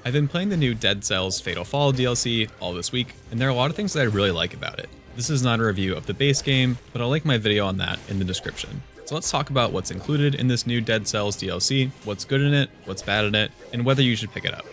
I've been playing the new Dead Cells Fatal Fall DLC all this week, and there are a lot of things that I really like about it. This is not a review of the base game, but I'll link my video on that in the description. So let's talk about what's included in this new Dead Cells DLC, what's good in it, what's bad in it, and whether you should pick it up.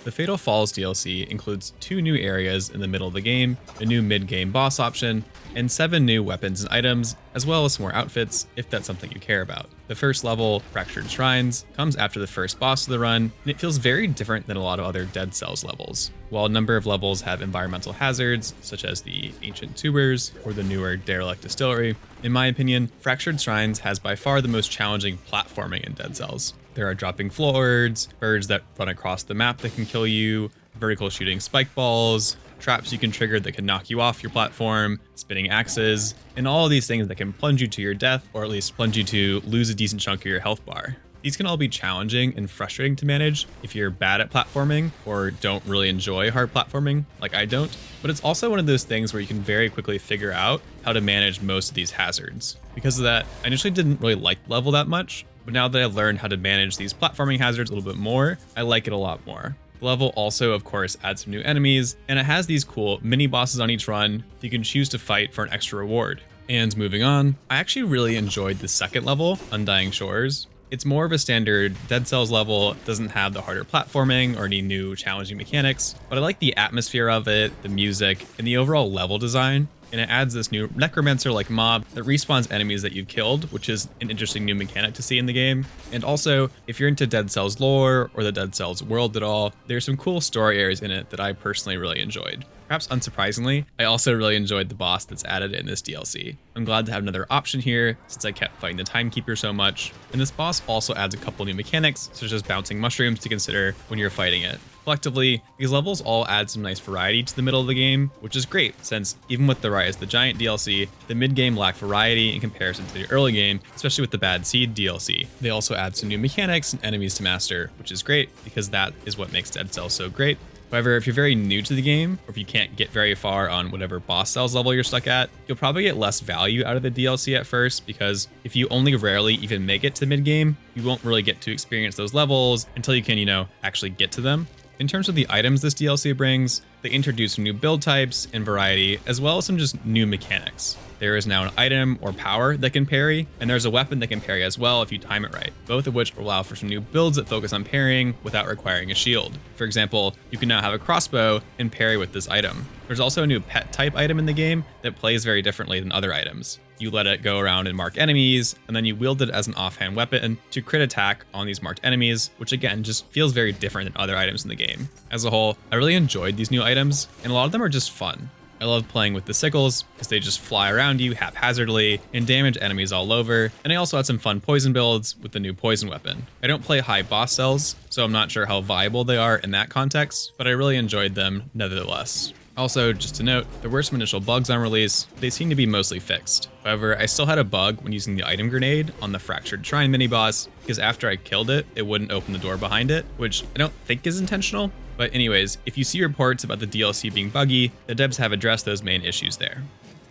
The Fatal Falls DLC includes 2 new areas in the middle of the game, a new mid-game boss option, and 7 new weapons and items, as well as some more outfits if that's something you care about. The first level, Fractured Shrines, comes after the first boss of the run, and it feels very different than a lot of other Dead Cells levels. While a number of levels have environmental hazards, such as the Ancient Tubers or the newer Derelict Distillery, in my opinion, Fractured Shrines has by far the most challenging platforming in Dead Cells. There are dropping floors, birds that run across the map that can kill you, vertical shooting spike balls, traps you can trigger that can knock you off your platform, spinning axes, and all of these things that can plunge you to your death, or at least plunge you to lose a decent chunk of your health bar. These can all be challenging and frustrating to manage if you're bad at platforming or don't really enjoy hard platforming, like I don't, but it's also one of those things where you can very quickly figure out how to manage most of these hazards. Because of that, I initially didn't really like the level that much, but now that I've learned how to manage these platforming hazards a little bit more, I like it a lot more. The level also, of course, adds some new enemies, and it has these cool mini bosses on each run that you can choose to fight for an extra reward. And moving on, I actually really enjoyed the second level, Undying Shores. It's more of a standard Dead Cells level, it doesn't have the harder platforming or any new challenging mechanics, but I like the atmosphere of it, the music, and the overall level design. And it adds this new necromancer-like mob that respawns enemies that you've killed, which is an interesting new mechanic to see in the game. And also, if you're into Dead Cells lore or the Dead Cells world at all, there's some cool story areas in it that I personally really enjoyed. Perhaps unsurprisingly, I also really enjoyed the boss that's added in this DLC. I'm glad to have another option here since I kept fighting the Timekeeper so much. And this boss also adds a couple new mechanics, such as bouncing mushrooms to consider when you're fighting it. Collectively, these levels all add some nice variety to the middle of the game, which is great since even with the Rise the Giant DLC, the mid-game lacked variety in comparison to the early game, especially with the Bad Seed DLC. They also add some new mechanics and enemies to master, which is great because that is what makes Dead Cells so great. However, if you're very new to the game, or if you can't get very far on whatever boss cells level you're stuck at, you'll probably get less value out of the DLC at first, because if you only rarely even make it to mid-game, you won't really get to experience those levels until you can, actually get to them. In terms of the items this DLC brings, they introduce some new build types and variety, as well as some just new mechanics. There is now an item or power that can parry, and there's a weapon that can parry as well if you time it right, both of which allow for some new builds that focus on parrying without requiring a shield. For example, you can now have a crossbow and parry with this item. There's also a new pet type item in the game that plays very differently than other items. You let it go around and mark enemies, and then you wield it as an offhand weapon to crit attack on these marked enemies, which again just feels very different than other items in the game. As a whole, I really enjoyed these new items, and a lot of them are just fun. I love playing with the sickles because they just fly around you haphazardly and damage enemies all over, and I also had some fun poison builds with the new poison weapon. I don't play high boss cells, so I'm not sure how viable they are in that context, but I really enjoyed them nevertheless. Also, just to note, there were some initial bugs on release, but they seem to be mostly fixed. However, I still had a bug when using the item grenade on the Fractured Shrine mini-boss, because after I killed it, it wouldn't open the door behind it, which I don't think is intentional. But anyways, if you see reports about the DLC being buggy, the devs have addressed those main issues there.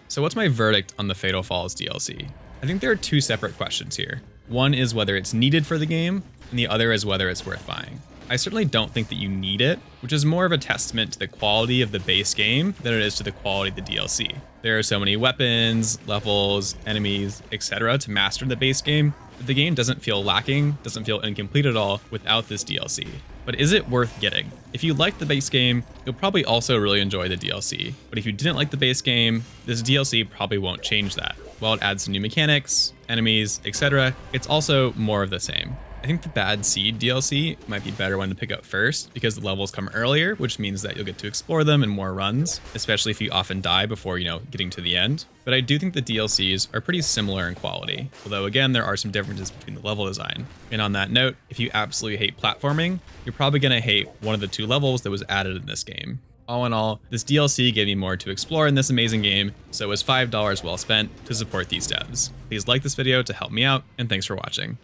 So what's my verdict on the Fatal Falls DLC? I think there are 2 separate questions here. One is whether it's needed for the game, and the other is whether it's worth buying. I certainly don't think that you need it, which is more of a testament to the quality of the base game than it is to the quality of the DLC. There are so many weapons, levels, enemies, etc. to master the base game, that the game doesn't feel lacking, doesn't feel incomplete at all without this DLC. But is it worth getting? If you like the base game, you'll probably also really enjoy the DLC. But if you didn't like the base game, this DLC probably won't change that. While it adds some new mechanics, enemies, etc., it's also more of the same. I think the Bad Seed DLC might be better one to pick up first because the levels come earlier, which means that you'll get to explore them in more runs, especially if you often die before, getting to the end. But I do think the DLCs are pretty similar in quality, although again, there are some differences between the level design. And on that note, if you absolutely hate platforming, you're probably gonna hate one of the 2 levels that was added in this game. All in all, this DLC gave me more to explore in this amazing game, so it was $5 well spent to support these devs. Please like this video to help me out, and thanks for watching.